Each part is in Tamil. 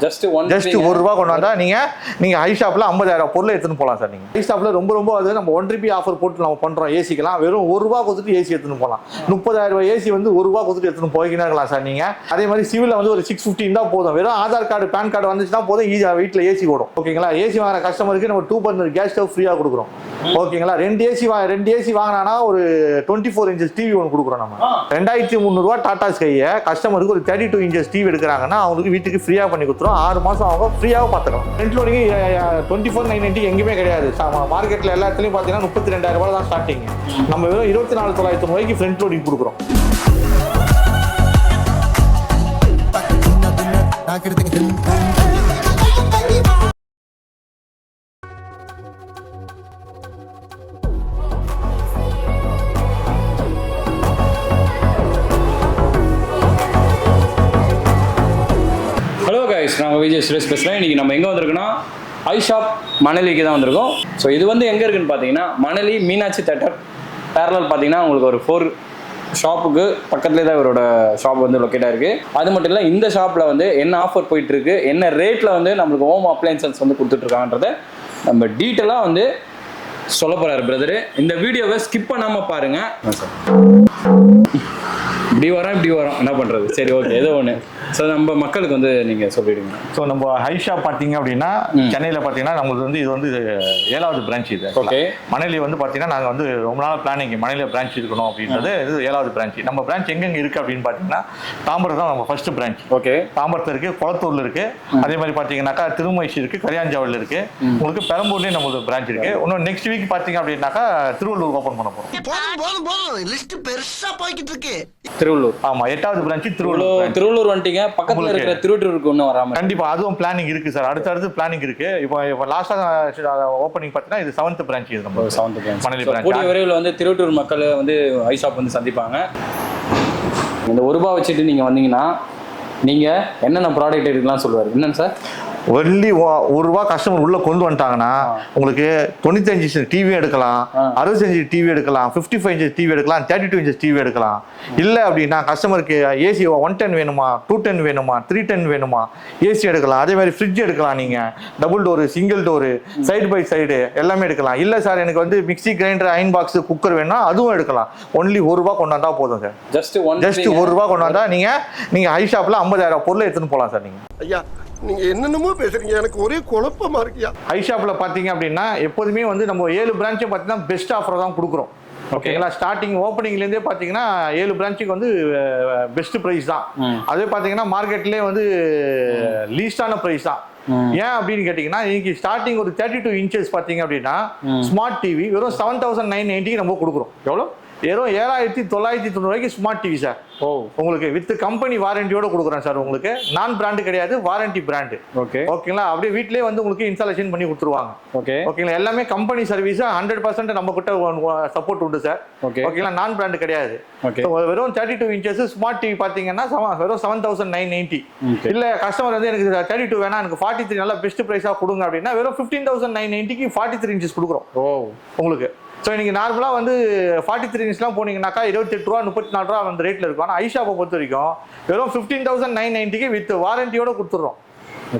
ஜஸ்ட் ₹1 கொண்டு வந்தா நீங்க ஹை ஷாப்ல 50,000 பொருளை எடுத்துன்னு போகலாம் சார். நீங்க ஹை ஷாப்ல ரொம்ப அது நம்ம ₹1 ஆஃபர் போட்டு நம்ம பண்றோம். ஏசிக்கலாம் வெறும் ₹1 கொடுத்துட்டு ஏசி எடுத்துன்னு போகலாம். ₹30,000 ஏசி வந்து ₹1 கொடுத்துட்டு எடுத்துன்னு போய்க்கினா இருக்கலாம் சார். நீங்க அதே மாதிரி சிவில வந்து ஒரு 650 தான் போதும். வெறும் ஆதார் கார்டு பேன் கார்டு வந்துச்சுன்னா போதும், ஈஸியா வீட்டுல ஏசி ஓடும். ஓகேங்களா? ஏசி வாங்குற கஸ்டமருக்கு நம்ம 2 பர்னர் கேஸ் ஸ்டவ் ஃப்ரீயா கொடுக்குறோம். ஓகேங்களா? 2 ஏசி வாங்கினா ஒரு 24 இன்ச்சஸ் டிவி ஒன்று கொடுக்குறோம். நம்ம ₹2,300 டாடா ஸ்கையை கஸ்டமருக்கு ஒரு 32 இன்ச்சஸ் டிவி எடுக்கிறாங்கன்னா அவங்களுக்கு வீட்டுக்கு ஃப்ரீயா பண்ணி கொடுத்துரும். 6 மாசம் அவங்க ஃப்ரீயாக பார்த்துக்கலாம். ஃப்ரண்ட் லோடிங் 24,990 எங்கேயுமே கிடையாது. மார்க்கெட்டில் எல்லா இடத்துலையும் பார்த்தீங்கன்னா ₹32,000 தான் ஸ்டார்டிங். நம்ம வெறும் ₹24,990 ஃப்ரண்ட் லோடிங் கொடுக்குறோம். நாங்கள் விஜய் சுரேஷ் பேசுகிறேன். இன்றைக்கி நம்ம எங்கே வந்திருக்கோன்னா ஐ ஷாப் மணலிக்கு தான் வந்திருக்கோம். ஸோ இது வந்து எங்கே இருக்குன்னு பார்த்தீங்கன்னா மணலி மீனாட்சி தேட்டர் பேரலல் பார்த்தீங்கன்னா உங்களுக்கு ஒரு 4 ஷாப்புக்கு பக்கத்துலேயே தான் இவரோட ஷாப் வந்து லொக்கேட்டாக இருக்குது. அது மட்டும் இல்லை, இந்த ஷாப்பில் வந்து என்ன ஆஃபர் போயிட்டுருக்கு, என்ன ரேட்டில் வந்து நம்மளுக்கு ஹோம் அப்ளையன்சஸ் வந்து கொடுத்துட்ருக்காங்கன்றதை நம்ம டீட்டெயிலாக வந்து சொல்ல போகிறாரு பிரதரு. இந்த வீடியோவை ஸ்கிப் பண்ணாமல் பாருங்கள். இப்படி வரோம் என்ன பண்ணுறது. சரி, ஓகே, ஏதோ ஒன்று. ஸோ நம்ம மக்களுக்கு வந்து நீங்கள் சொல்லிடுங்க. ஸோ நம்ம ஹை ஷாப் பார்த்தீங்க அப்படின்னா சென்னையில் பார்த்தீங்கன்னா நம்மளுக்கு வந்து இது வந்து 7வது பிரான்ச். இது ஓகே. மணலி வந்து பார்த்தீங்கன்னா நாங்கள் வந்து ரொம்ப நாள் பிளானிங் மணலியில் பிரான்ச் இருக்கணும் அப்படின்றது. இது 7வது பிரான்ச். நம்ம பிரான்ச் எங்கெங்கே இருக்குது அப்படின்னு பார்த்தீங்கன்னா தாம்பரம் தான் நம்ம ஃபர்ஸ்ட் பிரான்ச். ஓகே. தாம்பரத்தில் இருக்குது, குளத்தூரில் இருக்குது, அதே மாதிரி பார்த்தீங்கன்னாக்கா திருமயிசி இருக்குது, கரியாஞ்சாவில் இருக்குது, உங்களுக்கு பெரம்பூர்லேயும் நம்மளுக்கு பிரான்ச் இருக்குது. இன்னும் நெக்ஸ்ட் வீக் பார்த்தீங்க அப்படின்னாக்கா திருவள்ளூர் ஓப்பன் பண்ண போகிறோம். லிஸ்ட் பெருசா போய்கிட்டு இருக்கு. திருவள்ளூர். ஆமாம், 8வது பிரான்ச் திருவள்ளூர் வந்துட்டீங்க. பக்கத்துல இருக்கிற திருவள்ளூருக்கு ஒன்றும் வராம. கண்டிப்பா அதுவும் பிளானிங் இருக்கு சார். அடுத்து பிளானிங் இருக்கு. இப்போ லாஸ்டா ஓப்பனிங் பார்த்தீங்கன்னா இது 7th பிரான்ச். இது நம்ம 7th பிரான்ச். மணலி பிரான்ச். கூடிய விரைவில் வந்து திருவள்ளூர் மக்கள் வந்து ஐ ஷாப் வந்து சந்திப்பாங்க. இந்த ₹1 வச்சுட்டு நீங்க வந்தீங்கன்னா நீங்க என்னென்ன ப்ராடக்ட் எடுக்கலாம் சொல்லுவாரு. என்னன்னு சார்? ஒன்லி ₹1 கஸ்டமர் உள்ள கொண்டு வந்துட்டாங்கன்னா உங்களுக்கு 95 இன்ச் டிவி எடுக்கலாம், 65 டிவி எடுக்கலாம், 55 இன்ச் டிவி எடுக்கலாம், 32 இன்ச் டிவி எடுக்கலாம். இல்லை அப்படின்னா கஸ்டமருக்கு ஏசி 110 வேணுமா, 210 வேணுமா, 310 வேணுமா, ஏசி எடுக்கலாம். அதே மாதிரி ஃப்ரிட்ஜ் எடுக்கலாம். நீங்கள் double door, single door, side by side எல்லாமே எடுக்கலாம். இல்லை சார் எனக்கு வந்து mixie, grinder, iron box, cooker வேணும்னா அதுவும் எடுக்கலாம். ஒன்லி ₹1 கொண்டு வந்தா போதும் சார். ஜஸ்ட் ₹1 கொண்டு வந்தா நீங்க ஹை ஷாப்ல 50,000 பொருளை எடுத்துன்னு போகலாம் சார். நீங்க ஐயா நீங்க என்னென்னமோ பேசுறீங்க, எனக்கு ஒரே குழப்பமா இருக்கியா. ஹை ஷாப்ல பாத்தீங்க அப்படின்னா எப்போதுமே வந்து நம்ம 7 பிரான்ச்சும் பார்த்தீங்கன்னா பெஸ்ட் ஆஃபர் தான் கொடுக்குறோம். ஓகேங்களா? ஸ்டார்டிங் ஓப்பனிங்லேருந்தே பார்த்தீங்கன்னா 7 பிரான்ச்சுக்கு வந்து பெஸ்ட் ப்ரைஸ் தான். அதே பார்த்தீங்கன்னா மார்க்கெட்லேயே வந்து லீஸ்டான ப்ரைஸ் தான். ஏன் அப்படின்னு கேட்டீங்கன்னா இன்னைக்கு ஸ்டார்டிங் ஒரு 32 இன்ச்சஸ் பார்த்தீங்க அப்படின்னா ஸ்மார்ட் டிவி வெறும் 7,990 நம்ம கொடுக்குறோம். எவ்வளோ? வெறும் 7,990 ஸ்மார்ட் டிவி சார். உங்களுக்கு வித் கம்பெனி வாரண்டியோட கொடுக்குறேன் சார். உங்களுக்கு நான் பிராண்டு கிடையாது, வாரண்டி பிராண்டு. ஓகேங்களா? அப்படியே வீட்லயே வந்து உங்களுக்கு இன்ஸ்டாலேஷன் பண்ணி கொடுத்துருவாங்க. ஓகேங்களா? எல்லாமே கம்பெனி சர்வீஸ் 100% நம்ம கிட்ட சப்போர்ட் உண்டு சார். ஓகேங்களா? நான் பிராண்டு கிடையாது. வெறும் 32 இன்ச்சஸ் ஸ்மார்ட் டிவி பாத்தீங்கன்னா வெறும் 7,990. இல்ல கஸ்டமர் வந்து எனக்கு 32 வேணா, எனக்கு 43 நல்லா பெஸ்ட் பிரைஸா கொடுங்க அப்படின்னா வெறும் 15,990க்கு 43 இன்ச்சஸ் கொடுக்குறோம் உங்களுக்கு. ஸோ இன்னைக்கு நார்மலாக வந்து 43 இன்ச்லாம் போனீங்கன்னாக்கா ₹28, ₹34 அந்த ரேட்டில் இருக்கும். ஆனால் ஐ ஷாப்பை பொறுத்த வரைக்கும் வெறும் 15,990க்கு வித் வாரண்டியோட கொடுத்துட்றோம்.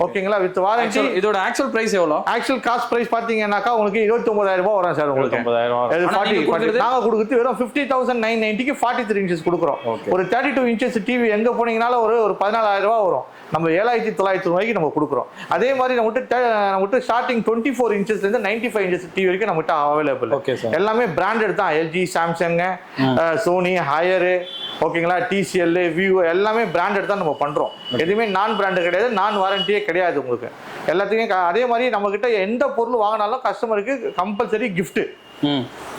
ஓகேங்களா? With warranty. இதோட ஆக்சுவல் பிரைஸ் எவ்வளோ? ஆக்சுவல் காஸ்ட் பிரைஸ் பார்த்தீங்கன்னாக்கா உங்களுக்கு ₹29,000 வரும் சார். உங்களுக்கு நாங்கள் கொடுக்குறது வெறும் 50,990க்கு 43 இன்ச்சஸ் கொடுக்குறோம். ஒரு 32 இன்ச்சஸ் டிவி எங்கே போனீங்கனாலும் ஒரு ₹14,000 வரும். நம்ம 7,990 நம்ம கொடுக்குறோம். அதே மாதிரி நம்மகிட்ட ஸ்டார்டிங் 24 இன்ச்சஸ்லேருந்து 95 இன்ச்சஸ் டிவி வரைக்கும் நம்மகிட்ட அவைலபிள். எல்லாமே பிராண்டட் தான். எல்ஜி, சாம்சங், சோனி, ஹையரு, ஓகேங்களா, டிசிஎல், விவோ எல்லாமே பிராண்டட் தான் நம்ம பண்ணுறோம். எதுவுமே நான் பிராண்டு கிடையாது, நான் வாரண்டியே கிடையாது உங்களுக்கு எல்லாத்துக்குமே. அதே மாதிரி நம்மக்கிட்ட எந்த பொருள் வாங்கினாலும் கஸ்டமருக்கு compulsory gift.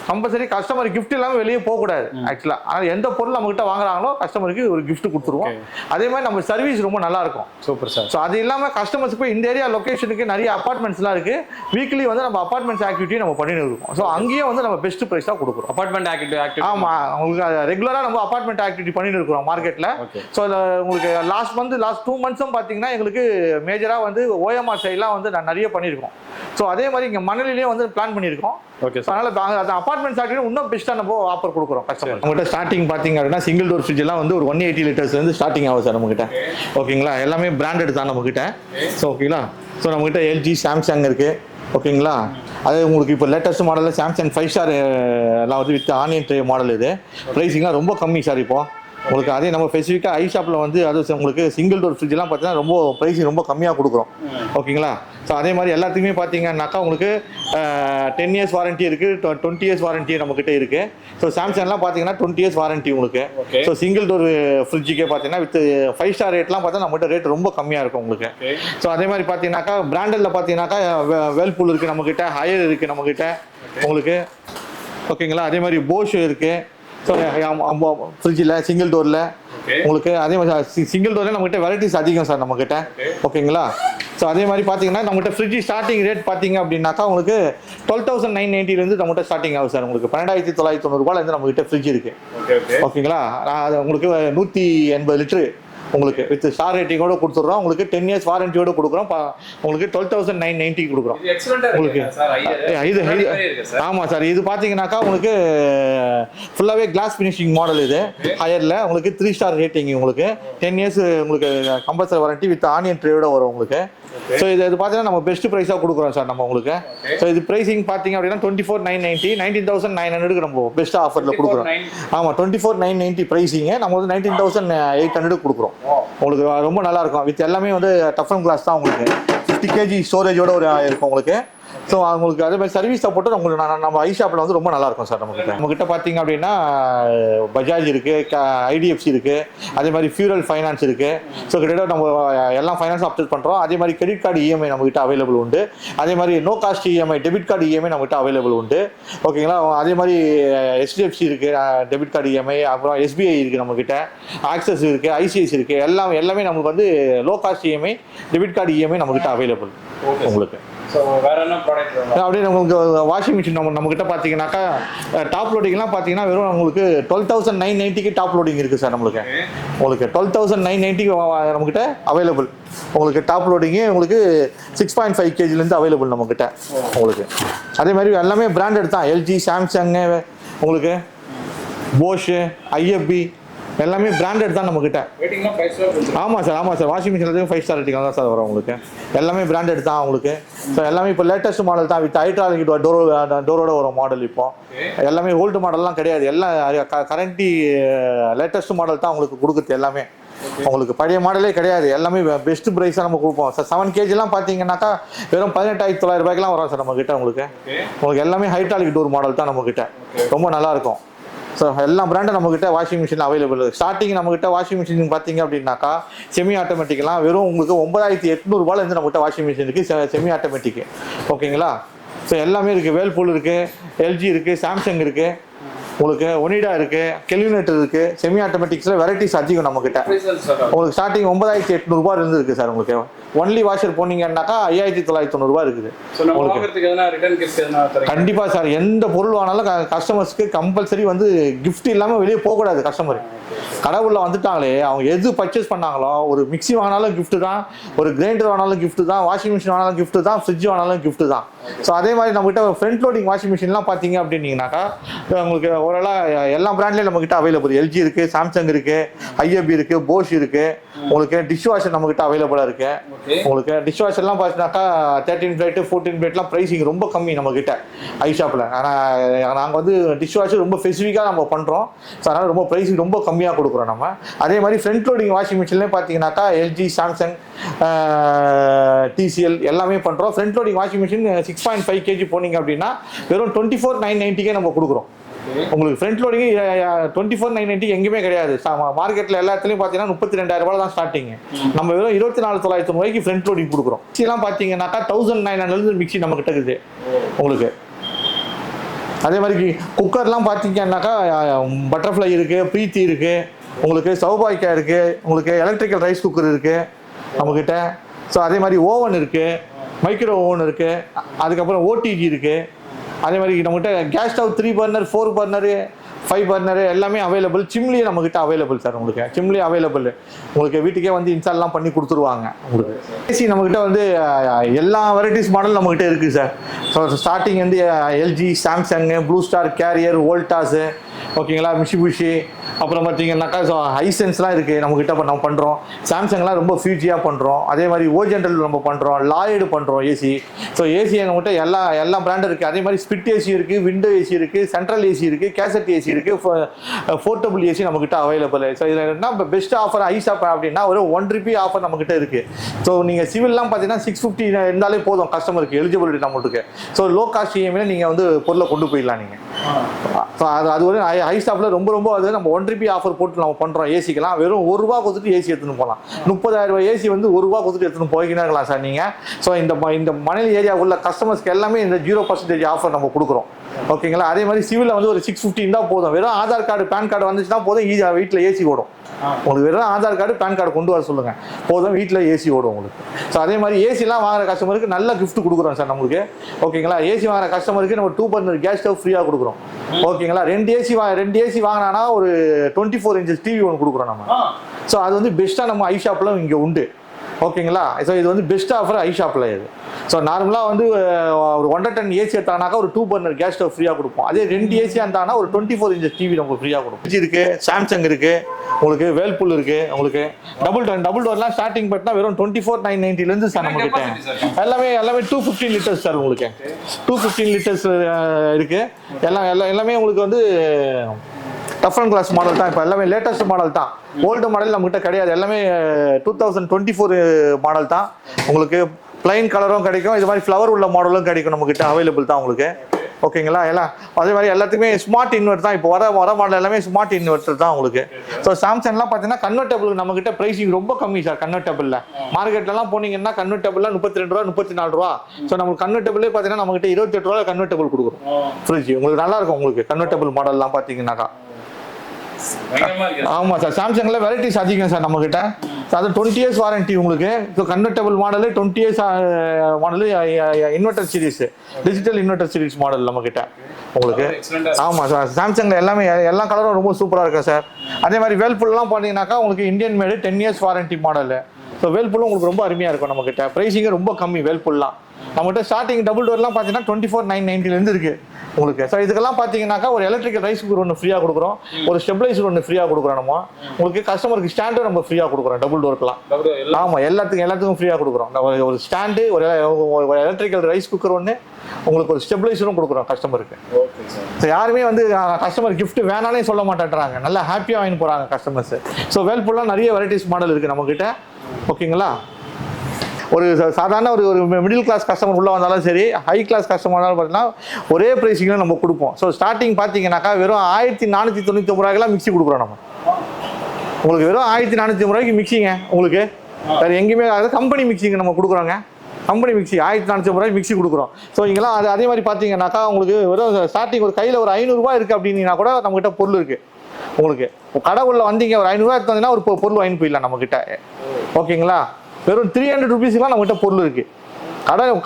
Compulsory customer gift இல்லாமல் வெளியே போகக்கூடாது ஆக்சுவலாக. ஆனால் எந்த பொருள் நம்மகிட்ட வாங்குறாங்களோ கஸ்டமருக்கு ஒரு கிஃப்ட் கொடுத்துருவோம். அதே மாதிரி நம்ம சர்வீஸ் ரொம்ப நல்லா இருக்கும். Super sir. ஸோ அது இல்லாமல் கஸ்டமர்ஸுக்கு போய் இந்த ஏரியா லொக்கேஷனுக்கு நிறைய அப்பார்ட்மெண்ட்ஸ்லாம் இருக்குது. வீக்லி வந்து நம்ம அப்பார்ட்மெண்ட்ஸ் ஆக்டிவிட்டி நம்ம பண்ணிட்டு இருக்கோம். ஸோ அங்கேயே வந்து நம்ம பெஸ்ட் ப்ரைஸாக கொடுக்குறோம். Apartment activity. ஆமாம், உங்களுக்கு ரெகுலராக நம்ம அப்பார்ட்மெண்ட் ஆக்டிவிட்டி பண்ணிட்டு இருக்கிறோம் மார்க்கெட்டில். ஸோ உங்களுக்கு லாஸ்ட் 2 மந்த்ஸும் பார்த்தீங்கன்னா எங்களுக்கு மேஜராக வந்து ஓஎம்ஆர் சைட்லாம் வந்து நான் நிறைய பண்ணியிருக்கோம். ஸோ அதே மாதிரி இங்கே மணலிலேயே வந்து பிளான் பண்ணியிருக்கோம். அதனால் அந்த கம்பார்ட்மெண்ட் ஸ்டார்டிங் இன்னும் பெஸ்ட்டாக நம்ம ஆஃபர் கொடுக்குறோம் கஸ்டமர். நம்மகிட்ட ஸ்டார்டிங் பார்த்தீங்க அப்படின்னா சிங்கிள் டோர் ஃப்ரிட்ஜ் எல்லாம் வந்து ஒரு 180 லிட்டர்ஸ்லேருந்து ஸ்டார்டிங் ஆகும் சார் நம்மகிட்ட. ஓகேங்களா, எல்லாமே பிராண்டட் தான் நம்மகிட்ட. ஸோ ஓகேங்களா, ஸோ நம்மகிட்ட எல்ஜி, சாம்சங் இருக்குது. ஓகேங்களா, அது உங்களுக்கு இப்போ லேட்டஸ்ட் மாடலில் சாம்சங் 5 ஸ்டார் எல்லாம் வந்து வித் ஆனியன் ட்ரே மாடல். இது ப்ரைஸிங்லாம் ரொம்ப கம்மி சார் இப்போ உங்களுக்கு. அதே நம்ம ஸ்பெசிஃபிக்காக ஐ ஷாப்பில் வந்து அது உங்களுக்கு சிங்கிள் டோர் ஃப்ரிட்ஜெலாம் பார்த்தீங்கன்னா ரொம்ப ப்ரைஸிங் ரொம்ப கம்மியாக கொடுக்குறோம். ஓகேங்களா, ஸோ அதே மாதிரி எல்லாத்துக்குமே பார்த்தீங்கன்னாக்கா உங்களுக்கு 10 இயர்ஸ் வாரண்ட்டி இருக்குது, 20 இயர்ஸ் வாரண்ட்டி நம்மக்கிட்ட இருக்குது. ஸோ சாம்சங்லாம் பார்த்தீங்கன்னா 20 இயர்ஸ் வாரண்ட்டி உங்களுக்கு. ஸோ சிங்கிள் டோர் ஃப்ரிட்ஜுக்கே பார்த்தீங்கன்னா வித் 5 ஸ்டார் ரேட்லாம் பார்த்தா நம்மகிட்ட ரேட் ரொம்ப கம்மியாக இருக்கும் உங்களுக்கு. ஸோ அதே மாதிரி பார்த்தீங்கன்னாக்கா பிராண்டடில் பார்த்தீங்கன்னாக்கா வேல்பூல் இருக்குது நம்மக்கிட்ட, ஹையர் இருக்குது நம்மக்கிட்ட உங்களுக்கு. ஓகேங்களா, அதே மாதிரி போஷ் இருக்குது. ஸோ ஃப்ரிட்ஜில் சிங்கிள் டோரில் உங்களுக்கு. அதே மாதிரி சிங்கிள் டோரில் நம்மகிட்ட வெரைட்டிஸ் அதிகம் சார் நம்மக்கிட்ட. ஓகேங்களா, ஸோ அதே மாதிரி பார்த்தீங்கன்னா நம்மகிட்ட ஃப்ரிட்ஜ் ஸ்டார்டிங் ரேட் பார்த்தீங்க அப்படின்னாக்கா உங்களுக்கு 12,990 நம்மகிட்ட ஸ்டார்டிங் ஆகும் சார் உங்களுக்கு. 12,990 நம்மகிட்ட ஃப்ரிட்ஜ் இருக்குது. ஓகேங்களா, அது உங்களுக்கு 180 லிட்டரு உங்களுக்கு வித் ஸ்டார் ரேட்டிங்கோட கொடுத்துட்றோம். உங்களுக்கு 10 இயர்ஸ் வாரண்டியோட கொடுக்குறோம். உங்களுக்கு 12,990 கொடுக்குறோம் உங்களுக்கு. இது ஆமாம் சார், இது பார்த்தீங்கன்னாக்கா உங்களுக்கு ஃபுல்லாகவே கிளாஸ் ஃபினிஷிங் மாடல். இது ஹையரில் உங்களுக்கு 3 ஸ்டார் ரேட்டிங் உங்களுக்கு. 10 இயர்ஸ் உங்களுக்கு கம்பல்சரி வாரண்டி வித் ஆனியன் ட்ரேயோட வரும் உங்களுக்கு. ஸோ இது பார்த்தீங்கன்னா நம்ம பெஸ்ட் ப்ரைஸாக கொடுக்குறோம் சார் நம்ம உங்களுக்கு. ஸோ இது ப்ரைஸிங் பார்த்தீங்க அப்படின்னா 24,990, 19,900 நம்ம பெஸ்ட் ஆஃபரில் கொடுக்குறோம். ஆமாம், 24,990 ப்ரைஸிங்க. நம்ம வந்து 19,800 கொடுக்குறோம் உங்களுக்கு. ரொம்ப நல்லா இருக்கும். வித் எல்லாமே வந்து டஃபன் கிளாஸ் தான் உங்களுக்கு. 50 kg ஸ்டோரேஜோட ஒரு இருக்கும் உங்களுக்கு. ஸோ அவங்களுக்கு அதே மாதிரி சர்வீஸ் சப்போர்ட்டும் உங்களுக்கு நம்ம ஐ ஷாப்பில் வந்து ரொம்ப நல்லா இருக்கும் சார் நம்மகிட்ட. நம்மகிட்ட பார்த்தீங்க அப்படின்னா பஜாஜ் இருக்குது, ஐடிஎஃப்சி இருக்குது, அதே மாதிரி ஃபியூரல் ஃபைனான்ஸ் இருக்குது. ஸோ கிட்டத்தட்ட நம்ம எல்லாம் ஃபைனான்ஸ் அப்டேட் பண்ணுறோம். அதே மாதிரி கிரெடிட் கார்டு இஎம்ஐ நம்மகிட்ட அவைலபிள் உண்டு. அதே மாதிரி no cost EMI, debit card EMI நம்மகிட்ட அவைலபிள் உண்டு. ஓகேங்களா, அதே மாதிரி HDFC இருக்குது டெபிட் கார்டு இஎம்ஐ, அப்புறம் SBI இருக்குது நம்மகிட்ட, ஆக்சஸ் இருக்குது, ICICI இருக்குது. எல்லாமே நமக்கு வந்து low cost EMI, debit card EMI நம்மகிட்ட அவைலபிள் உங்களுக்கு. ஸோ வேற என்ன ப்ராடக்ட் அப்படியே உங்களுக்கு வாஷிங் மிஷின் நம்மகிட்ட பார்த்தீங்கன்னாக்கா டாப் லோடிங்லாம் பார்த்தீங்கன்னா வெறும் உங்களுக்கு 12,990 டாப் லோடிங் இருக்குது சார் நம்மளுக்கு. உங்களுக்கு 12,990 நம்மகிட்ட அவைலபிள் உங்களுக்கு. டாப் லோடிங்கு உங்களுக்கு 6.5 kgலேருந்து அவைலபிள் நம்மகிட்ட உங்களுக்கு. அதே மாதிரி எல்லாமே பிராண்டட் தான். எல்ஜி, சாம்சங்கு உங்களுக்கு, போஷு, IFB எல்லாமே பிராண்டட் தான் நம்மகிட்ட. ஆமாம் sir, washing machine 5 star rating தான் சார் வரும் உங்களுக்கு. எல்லாமே பிராண்டட் தான் உங்களுக்கு. ஸோ எல்லாமே இப்போ லேட்டஸ்ட் மாடல் தான் வித் ஹைட்ராலிக் டோரோட வரும் மாடல். இப்போ எல்லாமே ஓல்டு மாடல்லாம் கிடையாது, எல்லாம் கரண்டி லேட்டஸ்ட் மாடல் தான் உங்களுக்கு கொடுக்குறது. எல்லாமே உங்களுக்கு பழைய மாடலே கிடையாது. எல்லாமே பெஸ்ட் ப்ரைஸாக நம்ம கொடுப்போம் சார். 7 kgலாம் பார்த்தீங்கன்னாக்கா வெறும் 18,900 ரூபாய்க்குலாம் வரும் சார் நம்மகிட்ட உங்களுக்கு. எல்லாமே ஹைட்ராலிக் டோர் மாடல் தான் நம்மகிட்ட. ரொம்ப நல்லாயிருக்கும். ஸோ எல்லா பிராண்டும் நம்மகிட்ட வாஷிங் மிஷின் அவைலபிள். ஸ்டார்டிங் நம்மகிட்ட வாஷிங் மிஷின் பார்த்தீங்க அப்படின்னாக்கா செமி ஆட்டோமேட்டிக்லாம் வெறும் உங்களுக்கு 9,800 நம்மகிட்ட வாஷிங் மிஷின் இருக்குது செமி ஆட்டோமேட்டிக்கு. ஓகேங்களா, ஸோ எல்லாமே இருக்குது. வேல்பூல் இருக்குது, எல்ஜி இருக்குது, சாம்சங் இருக்குது உங்களுக்கு, ஒனிடா இருக்குது, கெல்வினேட்டர் இருக்குது. செமி ஆட்டோமேட்டிக்ஸில் வெரைட்டிஸ் அதிகம் நம்மகிட்ட. உங்களுக்கு ஸ்டார்டிங் 9,800 இருந்து இருக்குது சார் உங்களுக்கு. ஒன்லி வாஷர் போனீங்கன்னாக்கா 5,990 இருக்குது. கண்டிப்பாக சார், எந்த பொருள் வாங்கினாலும் கஸ்டமர்ஸ்க்கு கம்பல்சரி வந்து கிஃப்ட் இல்லாமல் வெளியே போகக்கூடாது. கஸ்டமர் கடவுளில் வந்துட்டாங்களே, அவங்க எது பர்ச்சேஸ் பண்ணாங்களோ, ஒரு மிக்சி வாங்கினாலும் கிஃப்ட்டு தான், ஒரு கிரைண்டர் வாங்கினாலும் கிஃப்ட்டு தான், வாஷிங் மிஷின் வாங்கினாலும் கிஃப்ட்டு தான், ஃப்ரிட்ஜ் வாங்கினாலும் கிஃப்ட்டு தான். ஸோ அதே மாதிரி நம்மகிட்ட ஃப்ரண்ட் லோடிங் வாஷிங் மிஷின்லாம் பார்த்தீங்க அப்படின்னீங்கன்னாக்கா உங்களுக்கு ஓரளவு எல்லா பிராண்ட்லேயும் நம்மகிட்ட அவைலபிள். எல்ஜி இருக்குது, சாம்சங் இருக்குது, IFB இருக்குது, போஷ் இருக்குது உங்களுக்கு. டிஷ் வாஷர் நம்மகிட்ட அவைலபிளாக இருக்குது உங்களுக்கு. டிஷ் வாஷர்லாம் பார்த்தீங்கன்னாக்கா 13 பிளேட்டு 14 பிளேட்லாம் ப்ரைஸிங் ரொம்ப கம்மி நம்மகிட்ட ஐ ஷாப்பில். ஆனால் நாங்கள் வந்து டிஷ் வாஷர் ரொம்ப ஸ்பெசிஃபிக்காக நம்ம பண்ணுறோம். ஸோ அதனால் ரொம்ப ப்ரைஸிங் ரொம்ப கம்மியாக கொடுக்குறோம் நம்ம. அதே மாதிரி ஃப்ரண்ட் லோடிங் வாஷிங் மிஷின்லேயே பார்த்தீங்கன்னாக்கா எல்ஜி, சாம்சங், TCL எல்லாமே பண்ணுறோம். Front loading washing machine 6.5 kg போனீங்க அப்படின்னா வெறும் 24,990 நம்ம கொடுக்குறோம் உங்களுக்கு. ஃப்ரண்ட் லோடிங் 24,990 எங்கேயுமே கிடையாது மார்க்கெட்டில். எல்லாத்துலேயும் பார்த்தீங்கன்னா 32,000 தான் ஸ்டார்டிங். நம்ம வெறும் 24,990 ஃப்ரண்ட் லோடிங் கொடுக்குறோம். மிக்சிலாம் பார்த்தீங்கன்னாக்கா 1,900 மிக்சி நம்ம கிட்ட இருக்குது உங்களுக்கு. அதே மாதிரி குக்கர்லாம் பார்த்தீங்கன்னாக்கா பட்டர்ஃப்ளை இருக்குது, ப்ரீத்தி இருக்குது உங்களுக்கு, சௌபாய்க்கா இருக்குது உங்களுக்கு, எலக்ட்ரிக்கல் ரைஸ் குக்கர் இருக்குது நம்மக்கிட்ட. ஸோ அதே மாதிரி ஓவன் இருக்குது, மைக்ரோ ஓவன் இருக்குது, அதுக்கப்புறம் OTG இருக்குது. அதே மாதிரி நம்மகிட்ட gas stove 3 burner, 4 burner, 5 burner எல்லாமே அவைலபிள். சிம்லி நம்மகிட்ட அவைலபிள் சார். உங்களுக்கு சிம்லி அவைலபிள். உங்களுக்கு வீட்டுக்கே வந்து இன்ஸ்டால்லாம் பண்ணி கொடுத்துருவாங்க. உங்களுக்கு ஏசி நம்மகிட்ட வந்து எல்லா வெரைட்டிஸ் மாடல் நம்மகிட்ட இருக்குது சார். ஸோ ஸ்டார்டிங் வந்து LG, Samsung, Blue Star, Carrier, Voltas, ஓகேங்களா, மிஷிபுஷி, அப்புறம் பார்த்தீங்கன்னாக்கா ஸோ ஹைசென்ஸ்லாம் இருக்குது நம்மகிட்ட. இப்போ நம்ம பண்ணுறோம் சாம்சங்லாம் ரொம்ப ஃபியூஜியாக பண்ணுறோம். அதே மாதிரி ஓஜென்டல் நம்ம பண்ணுறோம், லாய்டு பண்ணுறோம் ஏசி. ஸோ ஏசி நம்மகிட்ட எல்லா பிராண்டும் இருக்குது. அதே மாதிரி ஸ்பிட் ஏசி இருக்குது, விண்டோ ஏசி இருக்குது, சென்ட்ரல் ஏசி இருக்குது, கேசட் ஏசி இருக்குது, போர்ட்டபிள் ஏசி நம்மகிட்ட அவைலபிள். ஸோ இதில் என்ன இப்போ பெஸ்ட் ஆஃபர் ஐஷாப் அப்படின்னா ஒரு 1 ரூபி ஆஃபர் நம்மகிட்ட இருக்குது. ஸோ நீங்கள் சிவில்லாம் பார்த்தீங்கன்னா 650 இருந்தாலே போதும் கஸ்டமருக்கு எலிஜிபிலிட்டி நம்மளுக்கு. ஸோ லோ காஸ்ட் இஎம்ஐல நீங்கள் வந்து பொருளை கொண்டு போயிடலாம் நீங்கள். ஸோ அது ஒரு ஐஷாப்பில் ரொம்ப அது நம்ம 1 ரூபி ஆஃபர் போட்டு நம்ம பண்ணுறோம் ஏசிக்கெல்லாம். வெறும் ₹1 கொடுத்துட்டு ஏசி எடுத்துன்னு போகலாம். 30,000 ஏசி வந்து ₹1 கொடுத்துட்டு எடுத்துன்னு போய்க்கினே இருக்கலாம் சார் நீங்கள். ஸோ இந்த மணலி ஏரியா உள்ள கஸ்டமர்ஸ்க்கு எல்லாமே இந்த 0% ஆஃபர் நம்ம கொடுக்குறோம். ஓகேங்களா. அதே மாதிரி சிவிலில் வந்து ஒரு 650 இருந்தால் போதும். வெறும் ஆதார் கார்டு, பேன் கார்டு வந்துச்சுன்னா போதும், ஈஸியாக வீட்டில் ஏசி ஓடும். உங்களுக்கு வெறும் ஆதார் கார்டு, பேன் கார்டு கொண்டு வர சொல்லுங்கள், போதும், வீட்டில் ஏசி ஓடும் உங்களுக்கு. ஸோ அதே மாதிரி ஏசிலாம் வாங்குற கஸ்டமருக்கு நல்ல கிஃப்ட் கொடுக்குறோம் சார் நம்மளுக்கு. ஓகேங்களா. ஏசி வாங்குற கஸ்டமருக்கு நம்ம 2 பர்னர் கேஸ் ஸ்டவ் ஃப்ரீயாக கொடுக்குறோம். ஓகேங்களா. 2 ஏசி வாங்கினா ஒரு 24 inches டிவி ஒன்று கொடுக்குறோம் நம்ம. ஸோ அது வந்து பெஸ்ட்டாக நம்ம ஐஷாப்பில் இங்கே உண்டு. ஓகேங்களா. ஸோ இது வந்து பெஸ்ட் ஆஃபர் ஐஷாப்பில் இது. ஸோ நார்மலாக வந்து ஒரு 110 ஏசி எடுத்தாங்கனாக்கா ஒரு 2 பர்னர் கேஸ் ஸ்டவ் ஃப்ரீயாக கொடுப்போம். அதே 2 ஏசியாக இருந்தாங்கன்னா ஒரு 24 inches டிவி நம்ம ஃப்ரீயாக கொடுப்போம். ஃப்ரிட்ஜ் இருக்குது, சாம்சங் இருக்குது, உங்களுக்கு வேல்பூல் இருக்குது, உங்களுக்கு டபுள் டோர்லாம் ஸ்டார்டிங் பார்த்தா வெறும் 24,990 சார் நம்மகிட்ட. எல்லாமே 215 லிட்டர்ஸ் சார். உங்களுக்கு 215 லிட்டர்ஸ் இருக்குது. எல்லாமே உங்களுக்கு வந்து டஃப் அண்ட் கிளாஸ் மாடல் தான். இப்போ எல்லாமே லேட்டஸ்ட் மாடல் தான். ஓல்டு மாடல் நம்மகிட்ட கிடையாது. எல்லாமே 2024 மாடல் தான். உங்களுக்கு பிளைன் கலரும் கிடைக்கும், இது மாதிரி ஃப்ளவர் உள்ள மாடலும் கிடைக்கும் நம்மகிட்ட அவைலபிள் தான் உங்களுக்கு. ஓகேங்களா. எல்லாம் அதே மாதிரி எல்லாத்துக்குமே ஸ்மார்ட் இன்வெர்டர் தான். இப்போ வர மாடல் எல்லாமே ஸ்மார்ட் இன்வெர்டர் தான் உங்களுக்கு. ஸோ சாம்சங்லாம் பார்த்தீங்கன்னா கன்வெர்டபிள் நம்மகிட்ட ப்ரைஸிங் ரொம்ப கம்மி சார். கன்வெர்டபிளில் மார்க்கெட்லாம் போனீங்கன்னா கன்வெர்டபிளில் ₹32, ₹34. ஸோ நமக்கு கன்வெர்டபிளே பார்த்தீங்கன்னா நம்மகிட்ட ₹28 கன்வெர்டபிள் கொடுக்குறோம் ஃப்ரிட்ஜ். உங்களுக்கு நல்லா இருக்கும் உங்களுக்கு கன்வெர்டபிள் மாடல்லாம் பார்த்தீங்கன்னாக்கா. ஆமாம் சார். சாம்சங்கில் வெரைட்டிஸ் அதிகம் சார் நம்மகிட்ட. அது 20 years வாரண்டி உங்களுக்கு. So convertible model 20 years model, inverter series, digital inverter series model நம்மகிட்ட உங்களுக்கு. ஆமாம் சார். சாம்சங்கில் எல்லா கலரும் ரொம்ப சூப்பராக இருக்கும் சார். அதே மாதிரி வேல்பூல்லாம் பார்த்தீங்கன்னாக்கா உங்களுக்கு Indian made 10 years warranty model. So வேல்பூலும் உங்களுக்கு ரொம்ப அருமையாக இருக்கும் நம்மகிட்ட. ப்ரைஸிங்கு ரொம்ப கம்மி வேல்பூல்லாம். நம்மகிட்ட ஸ்டார்டிங் டபுள் டோர்லாம் பார்த்தீங்கன்னா 24,990 இருக்குது உங்களுக்கு. ஸோ இதுக்கெல்லாம் பார்த்தீங்கன்னாக்கா ஒரு எலக்ட்ரிக்கல் ரைஸ் குக்கர் ஒன்று ஃப்ரீயாக கொடுக்குறோம், ஒரு ஸ்டெபிளைசர் ஒன்று ஃப்ரீயாக கொடுக்குறோம் நம்ம உங்களுக்கு. கஸ்டமருக்கு ஸ்டாண்டும் நம்ம ஃப்ரீயாக கொடுக்குறோம் டபுள் டோருக்குலாம். ஆமாம், எல்லாத்துக்கும் ஃப்ரீயாக கொடுக்குறோம். ஒரு ஸ்டாண்டு, ஒரு எலக்ட்ரிக்கல் ரைஸ் குக்கர் ஒன்று, உங்களுக்கு ஒரு ஸ்டெபிளைசரும் கொடுக்குறோம் கஸ்டமருக்கு. ஸோ யாருமே வந்து கஸ்டமர் கிஃப்ட் வேணாலே சொல்ல மாட்டேன்றாங்க, நல்லா ஹாப்பியாக வாங்கி போகிறாங்க கஸ்டமர்ஸ். ஸோ வேல்பூல்லாம் நிறைய வெரைட்டிஸ் மாடல் இருக்குது நம்மக்கிட்ட. ஓகேங்களா. ஒரு சாதாரண ஒரு மிடில் கிளாஸ் கஸ்டமர் உள்ளே வந்தாலும் சரி, ஹை கிளாஸ் கஸ்டமர் வந்தாலும் பார்த்தீங்கன்னா ஒரே ப்ரைஸிங்கில் நம்ம கொடுப்போம். ஸோ ஸ்டார்டிங் பார்த்தீங்கன்னாக்கா வெறும் 1499 மிக்சி கொடுக்குறோம் நம்ம உங்களுக்கு. வெறும் 1499 மிக்சிங்க உங்களுக்கு. வேறு எங்கேயுமே அதாவது கம்பெனி மிக்சிங்க நம்ம கொடுக்குறோங்க. கம்பெனி மிக்சி 1499 மிக்சி கொடுக்குறோம். ஸோ இங்கெல்லாம் அதே மாதிரி பார்த்தீங்கன்னாக்கா உங்களுக்கு வெறும் ஸ்டார்டிங் ஒரு கையில் ஒரு ₹500 இருக்குது அப்படின்னா கூட நம்மகிட்ட பொருள் இருக்குது உங்களுக்கு. கடை உள்ள வந்தீங்க ஒரு ₹500 எடுத்து வந்தீங்கன்னா ஒரு பொருள் வாங்கி போயிடலாம் நம்மகிட்ட. ஓகேங்களா. வெறும் ₹300 நம்மகிட்ட பொருள் இருக்குது.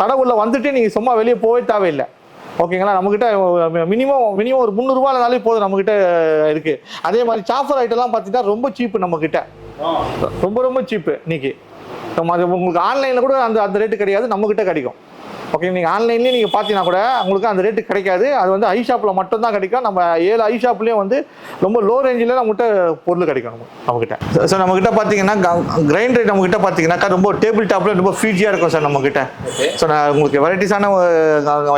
கடை உள்ள வந்துட்டு நீங்கள் சும்மா வெளியே போகவே தேவையில்லை. ஓகேங்களா. நம்மகிட்ட மினிமம் ஒரு ₹300 போதும் நம்மகிட்ட இருக்குது. அதே மாதிரி சாஃபர் ஐட்டம்லாம் பார்த்தீங்கன்னா ரொம்ப சீப்பு நம்மகிட்ட. ரொம்ப சீப்பு இன்னைக்கு. உங்களுக்கு ஆன்லைனில் கூட அந்த ரேட்டு கிடையாது, நம்மகிட்ட கிடைக்கும். ஓகே. நீங்கள் ஆன்லைன்லேயே நீங்கள் பார்த்தீங்கன்னா கூட உங்களுக்கு அந்த ரேட்டு கிடைக்காது. அது வந்து ஐஷாப்பில் மட்டும்தான் கிடைக்கும். நம்ம 7 ஐஷாப்லேயும் வந்து ரொம்ப லோ ரேஞ்சில் நம்மகிட்ட பொருள் கிடைக்கும் நம்மகிட்ட. ஸோ நம்மகிட்ட பார்த்தீங்கன்னா கிரைண்டர் நம்மகிட்ட பார்த்தீங்கன்னாக்கா ரொம்ப டேபிள் டாப்பில் ரொம்ப ஃபீஜியாக இருக்கும் சார் நம்மகிட்ட. ஸோ நான் உங்களுக்கு வெரைட்டிஸான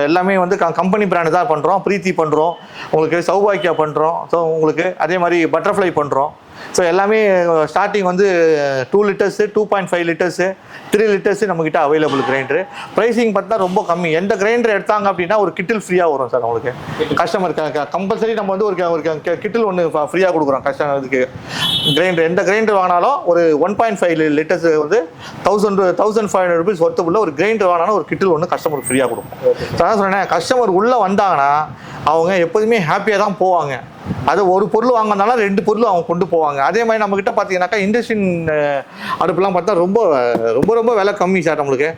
எல்லாமே வந்து கம்பெனி பிராண்டு தான் பண்ணுறோம். பிரீத்தி பண்ணுறோம், உங்களுக்கு சௌபாக்கியா பண்ணுறோம். ஸோ உங்களுக்கு அதே மாதிரி பட்டர்ஃப்ளை பண்ணுறோம். ஸோ எல்லாமே ஸ்டார்டிங் வந்து 2 லிட்டர்ஸு, 2.5 லிட்டர்ஸு, 3 லிட்டர்ஸு நம்மகிட்ட அவைலபிள் கிரைண்டரு. ப்ரைஸிங் பார்த்தா ரொம்ப கம்மி. எந்த கிரைண்டர் எடுத்தாங்க அப்படின்னா ஒரு கிட்டில் ஃப்ரீயாக வரும் சார் உங்களுக்கு. கஸ்டமர் கம்பல்சரி நம்ம வந்து ஒரு கிட்டில் ஒன்று ஃப்ரீயாக கொடுக்குறோம் கஸ்டமருக்கு. கிரைண்டர் எந்த கிரைண்டர் வாங்கினாலும் ஒரு 1.5 லிட்டர்ஸ் வந்து ₹1,500 ஒர்த்து உள்ள ஒரு கிரைண்டர் வாங்கினாலும் ஒரு கிட்டில் ஒன்று கஸ்டமருக்கு ஃப்ரீயாக கொடுப்போம். ஸோ அதான் சொன்னேன், கஸ்டமர் உள்ளே வந்தாங்கன்னா அவங்க எப்போதுமே ஹாப்பியாக தான் போவாங்க. அது ஒரு பொருள் வாங்கினாலும் 2 பொருள் அவங்க கொண்டு போவாங்க. அதே மாதிரி நம்மக்கிட்ட பார்த்தீங்கன்னாக்கா இண்டக்ஷன் அடுப்புலாம் பார்த்தா ரொம்ப விலை கம்மி சார் நம்மளுக்கு.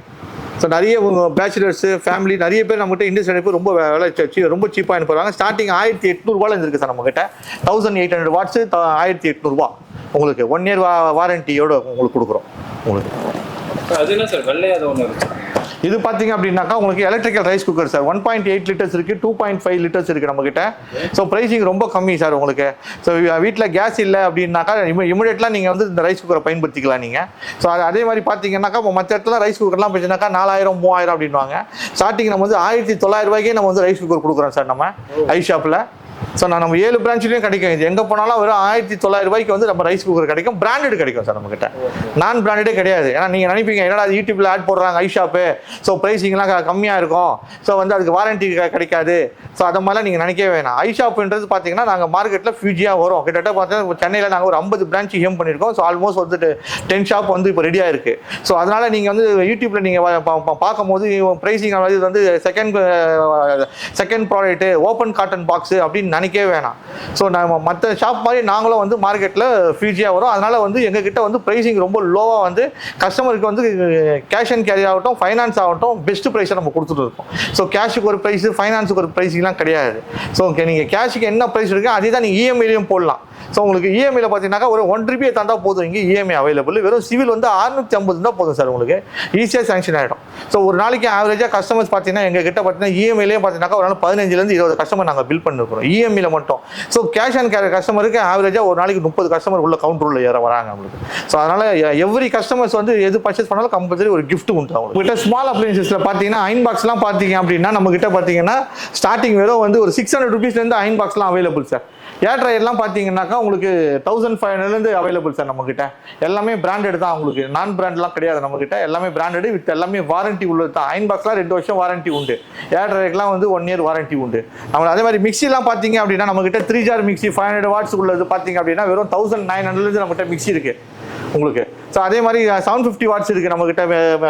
ஸோ நிறைய பேச்சுலர்ஸ் ஃபேமிலி நிறைய பேர் நம்மகிட்ட இண்டஸ்ட்ரி போய் ரொம்ப விலை ரொம்ப சீப்பாக அனுப்புறாங்க. ஸ்டார்டிங் 1800 இருக்குது சார் நம்மகிட்ட. 1800 வாட்ஸ் 1800 உங்களுக்கு 1 இயர் வாரண்டியோட உங்களுக்கு கொடுக்குறோம். உங்களுக்கு அது என்ன சார் வெள்ளையாக ஒன்று இருக்கு. இது பார்த்தீங்க அப்படின்னாக்கா உங்களுக்கு electrical rice cooker sir. 1.8 litres இருக்குது, 2.5 லிட்டர்ஸ் இருக்குது நம்மகிட்ட. ஸோ ப்ரைஸிங் ரொம்ப கம்மி சார் உங்களுக்கு. ஸோ வீட்டில் கேஸ் இல்லை அப்படின்னாக்கா இமீடியட்லாம் நீங்கள் வந்து இந்த ரைஸ் குக்கரை பயன்படுத்திக்கலாம் நீங்கள். ஸோ அதே மாதிரி பார்த்தீங்கன்னாக்கா மற்ற இடத்துல ரைஸ் குக்கர்லாம் போச்சுனாக்கா 4000 3000 அப்படின்வாங்க. ஸ்டார்டிங் நம்ம வந்து 1900 ரூபாய்க்கே நம்ம வந்து ரைஸ் குக்கர் கொடுக்குறோம் சார் நம்ம ஐ ஷாப்பில். ஸோ நம்ம 7 பிரான்ச்லேயும் கிடைக்கும். இது எங்கே போனாலும் வெறும் 1900 ரூபாய்க்கு வந்து நம்ம ரைஸ் குக்கர் கிடைக்கும். பிராண்டட் கிடைக்கும் சார் நம்மகிட்ட, நான் பிராண்டடே கிடையாது. ஏன்னா நீங்கள் நினைப்பீங்க என்னடா யூடியூப்ல ஆட் போடுறாங்க ஐ ஷாப்பு, ஸோ ப்ரைஸிங்லாம் கம்மியாக இருக்கும், ஸோ வந்து அதுக்கு வாரண்டி கிடைக்காது, ஸோ அதை மாதிரிலாம் நீங்கள் நினைக்கவே வேணாம். ஐ ஷாப்புன்றது பார்த்தீங்கன்னா நாங்கள் மார்க்கெட்டில் ஃபியூஜியாக வரும். கிட்டத்தட்ட பார்த்தீங்கன்னா சென்னையில் நாங்கள் ஒரு 50 பிரான்ச் ஹேம் பண்ணியிருக்கோம். ஸோ ஆல்மோஸ்ட் வந்துட்டு 10 ஷாப் வந்து இப்போ ரெடியாக இருக்குது. ஸோ அதனால் நீங்கள் வந்து யூடியூப்பில் நீங்கள் பார்க்கும்போது ப்ரைஸிங் வந்து second product open cotton box அப்படின்னு நினைக்கவே வேணாம். ஸோ நம்ம மற்ற ஷாப் மாதிரி நாங்களும் வந்து மார்க்கெட்டில் ஃபியூஜியாக வரும். அதனால் வந்து எங்ககிட்ட வந்து ப்ரைஸிங் ரொம்ப லோவாக வந்து கஸ்டமருக்கு வந்து கேஷ் அண்ட் கேரி ஆகட்டும், ஃபைனான்ஸ் ஆகட்டும், பெஸ்ட் ப்ரைஸை நம்ம கொடுத்துட்டு இருக்கோம். ஸோ கேஷுக்கு ஒரு ப்ரைஸு, ஃபைனான்ஸுக்கு ஒரு ப்ரைஸிங்லாம் கிடையாது. ஸோ நீங்கள் கேஷுக்கு என்ன ப்ரைஸ் இருக்கோ அதே தான் நீங்கள் இஎம்ஐலையும் போடலாம். ஸோ உங்களுக்கு இஎம்ஐயில் பார்த்தீங்கன்னாக்கா ஒரு 1 ரூபாய் தந்தால் போதும். இங்கே இஎம்ஐ அவைலபிள். வெறும் சிவில் வந்து 650 தான் போதும் சார். உங்களுக்கு ஈஸியாக சாங்ஷன் ஆகிடும். ஸோ ஒரு நாளைக்கு ஆவரேஜாக கஸ்டமர்ஸ் பார்த்தீங்கன்னா எங்ககிட்ட பார்த்தீங்கன்னா இஎம்ஐலேயே பார்த்தீங்கன்னா ஒரு நாள் 15 20 கஸ்டமர் நாங்கள் பில் பண்ணிருக்கிறோம் இஎம்ஐயில் மட்டும். ஸோ கேஷ் அண்ட் கேரி கஸ்டமருக்கு ஆவரேஜாக ஒரு நாளைக்கு 30 கஸ்டமர் உள்ள கவுண்டரில் ஏற வராங்க நம்மளுக்கு. ஸோ அதனால் எவ்ரி கஸ்டமர்ஸ் வந்து எது பர்ச்சேஸ் பண்ணாலும் கம்பல்சரி ஒரு கிஃப்ட் உண்டு. அவங்ககிட்ட ஸ்மால் அப்ளைன்சஸில் பார்த்தீங்கன்னா அயன் பாக்ஸ்லாம் பார்த்தீங்க அப்படின்னா நம்மகிட்ட பார்த்தீங்கன்னா ஸ்டார்டிங் வெறும் வந்து ஒரு 600 ருபீஸ்லேருந்து அயன் பாக்ஸ்லாம் அவைலபிள் சார். ஏர் ட்ரையர்லாம் பார்த்தீங்கன்னாக்கா உங்களுக்கு 1500 அவைலபிள் சார் நம்மகிட்ட. எல்லாமே பிராண்டட் தான். உங்களுக்கு நான் பிராண்ட்லாம் கிடையாது நம்மகிட்ட. எல்லாமே பிராண்டட் வித் எல்லாமே வாரண்டி உள்ளது தான். அயன் பாக்ஸ்லாம் 2 வருஷம் வாரண்டி உண்டு. ஏர் ட்ரையர்லாம் வந்து 1 இயர் வாரண்டி உண்டு. நம்ம அதே மாதிரி மிக்சிலாம் பார்த்தீங்க அப்படின்னா நம்மகிட்ட 3 ஜார் மிக்சி 500 வாட்ஸ் உள்ளது பார்த்தீங்க அப்படின்னா வெறும் 1900 நம்மகிட்ட மிக்சி இருக்குது உங்களுக்கு. ஸோ அதே மாதிரி 750 வாட்ஸ் இருக்குது நம்மகிட்ட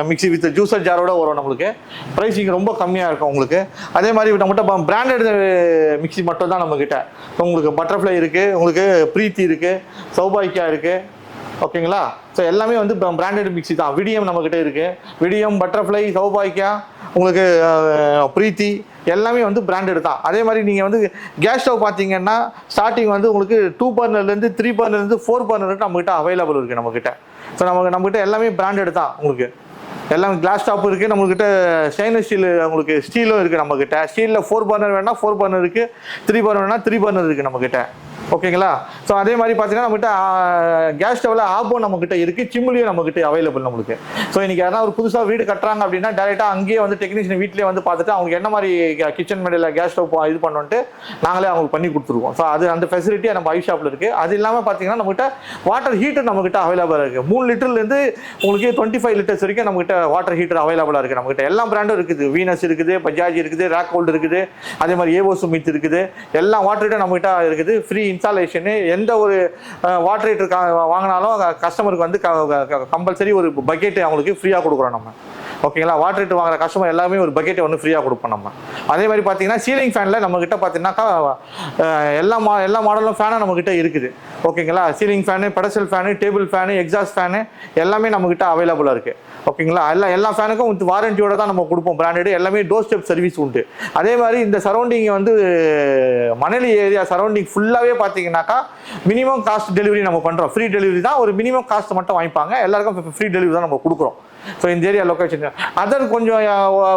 மிக்சி வித் ஜூஸர் ஜாரோட வரும். நம்மளுக்கு ப்ரைஸிங் ரொம்ப கம்மியாக இருக்கும் உங்களுக்கு. அதே மாதிரி நம்மகிட்ட பிராண்டட் மிக்சி மட்டும் தான் நம்மகிட்ட. உங்களுக்கு பட்டர்ஃப்ளை இருக்குது, உங்களுக்கு ப்ரீத்தி இருக்குது, சௌபாக்கியா இருக்குது. ஓகேங்களா? ஸோ எல்லாமே வந்து பிராண்டட் மிக்சி தான். விடியம் நம்மகிட்ட இருக்குது. விடியம், பட்டர்ஃப்ளை, சௌபாக்கியா, உங்களுக்கு ப்ரீத்தி எல்லாமே வந்து பிராண்டட் தான். அதே மாதிரி நீங்கள் வந்து கேஸ் ஸ்டவ் பார்த்தீங்கன்னா ஸ்டார்டிங் வந்து உங்களுக்கு 2 பர்னர்லேருந்து 3 பர்னர்லேருந்து 4 பர்னர் நம்மகிட்ட அவைலபிள் இருக்குது நம்மகிட்ட. ஸோ நம்மகிட்ட எல்லாமே பிராண்டட் தான். உங்களுக்கு எல்லாமே கிளாஸ் டாப் இருக்குது நம்மகிட்ட. ஸ்டெயின்லெஸ் ஸ்டீல் உங்களுக்கு ஸ்டீலும் இருக்குது நம்மகிட்ட. ஸ்டீலில் 4 பர்னர் வேணால் 4 பர்னர் இருக்குது, 3 பர்னர் வேணால் 3 பர்னர் இருக்குது நம்மகிட்ட. ஓகேங்களா? ஸோ அதே மாதிரி பார்த்தீங்கன்னா நம்மகிட்ட கேஸ் ஸ்டவ்வில் ஆபோ நம்மகிட்ட இருக்குது, சிம்லியும் நம்மகிட்ட அவைலபிள் நம்மளுக்கு. ஸோ இன்றைக்கி யாராவது ஒரு புதுசாக வீடு கட்டுறாங்க அப்படின்னா டேரெக்டாக அங்கேயே வந்து டெக்னீஷியன் வீட்டிலே வந்து பார்த்துட்டு அவங்களுக்கு என்ன மாதிரி கிச்சன் மேடையில் கேஸ் ஸ்டவ் இது பண்ணோன்ட்டு நாங்களே அவங்களுக்கு பண்ணி கொடுத்துருவோம். ஸோ அது அந்த ஃபெசிலிட்டியாக நம்ம ஐ ஷாப்பில் இருக்குது. அது இல்லாமல் பார்த்தீங்கன்னா நம்மகிட்ட வாட்டர் ஹீட்டர் நம்மகிட்ட அவைலபிளாக இருக்குது. 3 லிட்டர்லேருந்து உங்களுக்கு 25 லிட்டர்ஸ் வரைக்கும் நம்மகிட்ட வாட்டர் ஹீட்டர் அவைலபிளாக இருக்குது நம்மகிட்ட. எல்லா பிராண்டும் இருக்குது. வீனஸ் இருக்குது, பஜாஜ் இருக்குது, ராக் ஹோல்டு இருக்குது, அதே மாதிரி ஏவோ சுமித் இருக்குது. எல்லா வாட்டர் ஹீட்டர் நம்மகிட்ட இருக்குது. Free installation. எந்த ஒரு வாட்டர் ஹீட்டர் வாங்கினாலும் கஸ்டமருக்கு வந்து கம்பல்சரி ஒரு பக்கெட்டு அவங்களுக்கு ஃப்ரீயாக கொடுக்குறோம் நம்ம. ஓகேங்களா? வாட்டர் ஹீட்டர் வாங்குற கஸ்டமர் எல்லாமே ஒரு பக்கெட்டை ஒன்று ஃப்ரீயாக கொடுப்போம் நம்ம. அதே மாதிரி பார்த்தீங்கன்னா சீலிங் ஃபேனில் நம்மக்கிட்ட பார்த்தீங்கன்னாக்கா எல்லா மாடலும் ஃபேனும் நம்மக்கிட்ட இருக்குது. ஓகேங்களா? Ceiling fan, pedestal fan, table fan, exhaust fan எல்லாமே நம்மக்கிட்ட அவைலபிளாக இருக்குது. ஓகேங்களா? எல்லா ஃபேனுக்கும் வித் வாரண்டியோட தான் நம்ம கொடுப்போம். பிராண்டட் எல்லாமே டோர் ஸ்டெப் சர்வீஸ் உண்டு. அதே மாதிரி இந்த சரௌண்டிங் வந்து மணலி ஏரியா சரௌண்டிங் ஃபுல்லாகவே பார்த்தீங்கன்னாக்கா மினிமம் காஸ்ட் டெலிவரி நம்ம பண்ணுறோம். ஃப்ரீ டெலிவரி தான். ஒரு மினிமம் காஸ்ட் மட்டும் வாங்கிப்பாங்க. எல்லாருக்கும் ஃப்ரீ டெலிவரி தான் நம்ம கொடுக்குறோம். ஸோ இந்த ஏரியா லொக்கேஷன் அதர் கொஞ்சம்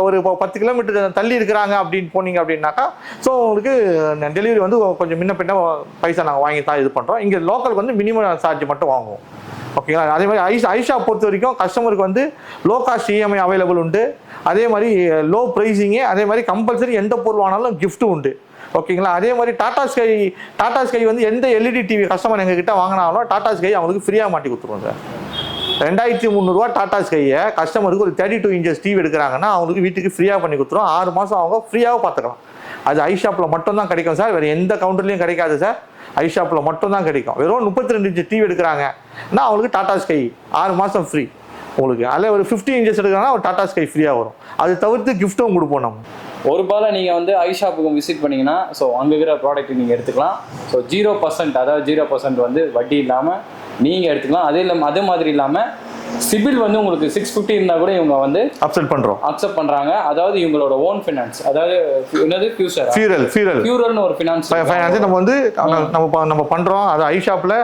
ஒரு 10 கிலோமீட்டர் தள்ளி இருக்கிறாங்க அப்படின்னு போனீங்க அப்படின்னாக்கா ஸோ உங்களுக்கு டெலிவரி வந்து கொஞ்சம் முன்ன பின்ன பைசா நாங்கள் வாங்கி தான் இது பண்ணுறோம். இங்கே லோக்கலுக்கு வந்து மினிமம் சார்ஜ் மட்டும் வாங்குவோம். ஓகேங்களா? அதே மாதிரி ஐஷா பொறுத்த வரைக்கும் கஸ்டமருக்கு வந்து லோ காஸ்ட் இஎம்ஐ அவைலபிள் உண்டு. அதே மாதிரி லோ ப்ரைஸிங்கு. அதே மாதிரி கம்பல்சரி எந்த பொருள் வாங்கினாலும் கிஃப்ட்டும் உண்டு. ஓகேங்களா? அதே மாதிரி டாடா ஸ்கை வந்து எந்த எல்இடி டிவி கஸ்டமர் எங்ககிட்ட வாங்கினாலும் டாடா ஸ்கை அவங்களுக்கு ஃப்ரீயாக மாட்டி கொடுத்துருவோம் சார். 2300 டாடா ஸ்கையை கஸ்டமருக்கு ஒரு 32 இன்ச்சஸ் டிவி எடுக்கிறாங்கன்னா அவங்களுக்கு வீட்டுக்கு ஃப்ரீயாக பண்ணி கொடுத்துருவோம். 6 மாதம் அவங்க ஃப்ரீயாக பார்த்துக்கலாம். அது ஐ ஷாப்பில் மட்டும் தான் கிடைக்கும் சார். வேறு எந்த கவுண்டர்லையும் கிடைக்காது சார். ஐ ஷாப்பில் மட்டும் தான் கிடைக்கும். வெறும் 32 இன்ச் டிவி எடுக்கிறாங்கன்னா அவங்களுக்கு டாடா ஸ்கை 6 மாதம் ஃப்ரீ உங்களுக்கு. அதில் ஒரு 50 இன்ச்சஸ் எடுக்கிறாங்கன்னா ஒரு டாடா ஸ்கை ஃப்ரீயாக வரும். அது தவிர்த்து கிஃப்ட்டும் கொடுப்போம் நம்ம. ஒரு பால நீங்கள் வந்து ஐ ஷாப்புக்கு விசிட் பண்ணிங்கன்னா ஸோ அங்கே இருக்கிற ப்ராடக்ட் நீங்கள் எடுத்துக்கலாம். ஸோ 0% அதாவது 0% வந்து வட்டி இல்லாமல் நீங்கள் எடுத்துக்கலாம். அது மாதிரி இல்லாமல் சிபில் வந்து உங்களுக்கு 650 இருந்தா கூட இவங்க வந்து அப்செட் பண்றோம், அக்செப்ட் பண்றாங்க. அதாவது இவங்களோட ஓன் ஃபினான்ஸ், அதாவது என்னது ஃபியூரல்னு ஒரு ஃபினான்ஸ் நம்ம வந்து நம்ம பண்றோம். அது ஐஷாப்ல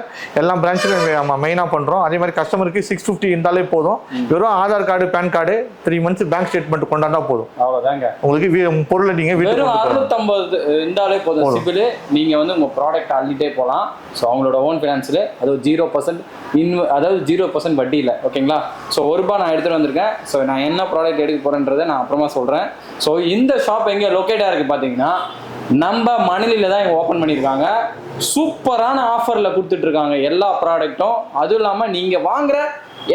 எல்லா பிரான்ச்லயும் மெயினா பண்றோம். அதே மாதிரி கஸ்டமருக்கு 650 இருந்தாலே போதும். வெறும் Aadhaar card, PAN card, 3 months bank statement கொண்டாந்தா போதும். அவ்வளவுதாங்க. உங்களுக்கு பொருளை நீங்க வெறும் 650 இருந்தாலே போதும் சிபில். நீங்க வந்து உங்க ப்ராடக்ட் அள்ளிட்டே போகலாம். ஸோ அவங்களோட ஓன் ஃபினான்ஸில் அது 0% அதாவது 0% வட்டி இல்லை. ஓகேங்களா? ஸோ ₹1 நான் எடுத்துகிட்டு வந்திருக்கேன். ஸோ நான் என்ன ப்ராடக்ட் எடுக்க போகிறேன்றதை நான் அப்புறமா சொல்கிறேன். ஸோ இந்த ஷாப் எங்கே லொக்கேட்டாக இருக்குது பார்த்தீங்கன்னா, நம்ம மணலியில் தான் இங்கே ஓப்பன் பண்ணியிருக்காங்க. சூப்பரான ஆஃபரில் கொடுத்துட்ருக்காங்க எல்லா ப்ராடக்ட்டும். அதுவும் இல்லாமல் நீங்கள் வாங்குகிற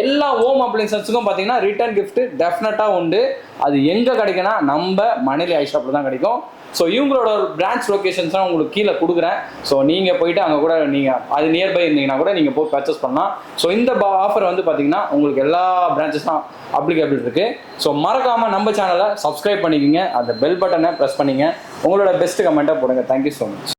எல்லா ஹோம் அப்ளைன்சஸுக்கும் பார்த்தீங்கன்னா ரிட்டர்ன் கிஃப்ட் டெஃபினட்டாக உண்டு. அது எங்கே கிடைக்குன்னா நம்ம மணலி ஐஷாப்பில் தான் கிடைக்கும். ஸோ இவங்களோட பிரான்ச் லொக்கேஷன்ஸ்லாம் உங்களுக்கு கீழே கொடுக்குறேன். ஸோ நீங்கள் போயிட்டு அங்கே கூட நீங்கள் அது நியர்பை இருந்தீங்கன்னா கூட நீங்கள் போய் பர்ச்சேஸ் பண்ணலாம். ஸோ இந்த ஆஃபர் வந்து பார்த்தீங்கன்னா உங்களுக்கு எல்லா பிரான்ச்சஸும் அப்ளிகபிள் இருக்குது. ஸோ மறக்காமல் நம்ம சேனலை சப்ஸ்கிரைப் பண்ணிக்கோங்க, அந்த பெல் பட்டனை ப்ரெஸ் பண்ணிங்க, உங்களோட பெஸ்ட் கமெண்ட்டை போடுங்க. Thank you so much.